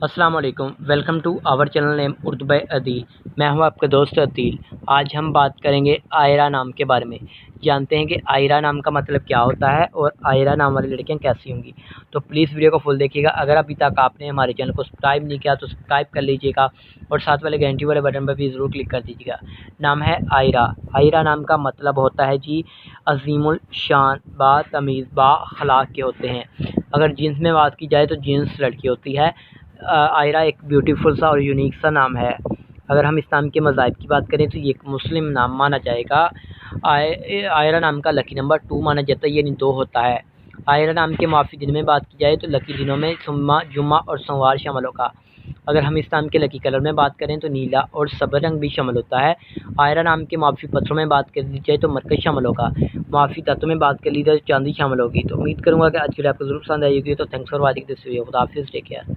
अस्सलाम वालेकुम। Welcome to our channel name Urdu by Adeel. मैं हूं आपका दोस्त अदील। आज हम बात करेंगे आयरा नाम के बारे में। जानते हैं कि आयरा नाम का मतलब क्या होता है और आयरा नाम वाली लड़कियां कैसी होंगी। तो प्लीज़ वीडियो को फुल देखिएगा। अगर अभी तक आपने हमारे चैनल को सब्सक्राइब नहीं किया तो सब्सक्राइब कर लीजिएगा और साथ वाले घंटी वाले बटन पर भी ज़रूर क्लिक कर दीजिएगा। नाम है आयरा। आयरा नाम का मतलब होता है जी अज़ीमुल शान, बातमीज़, बाअखलाक के होते हैं। अगर जीन्स में बात की जाए तो जीन्स लड़की होती है। आयरा एक ब्यूटीफुल सा और यूनिक सा नाम है। अगर हम इस्लाम के मज़ाहिब की बात करें तो ये एक मुस्लिम नाम माना जाएगा। आयरा नाम का लकी नंबर 2 माना जाता है, यानी 2 होता है। आयरा नाम के माफ़ी दिन में बात की जाए तो लकी दिनों में जुम्मा, जुम्मा और सोमवार शामिल होगा। अगर हम इस्लाम के लकी कलर में बात करें तो नीला और सब्ज़ रंग भी शामिल होता है। आयरा नाम के माफ़ी पत्थरों में बात कर दी जाए तो मरकज़ शामिल होगा। माफ़ी तत्व में बात कर ली जाए तो चांदी शामिल होगी। तो उम्मीद करूँगा कि आज की वीडियो आपको ज़रूर पसंद आई होगी। तो thanks for watching this video. खुदा हाफ़िज़, टेक केयर।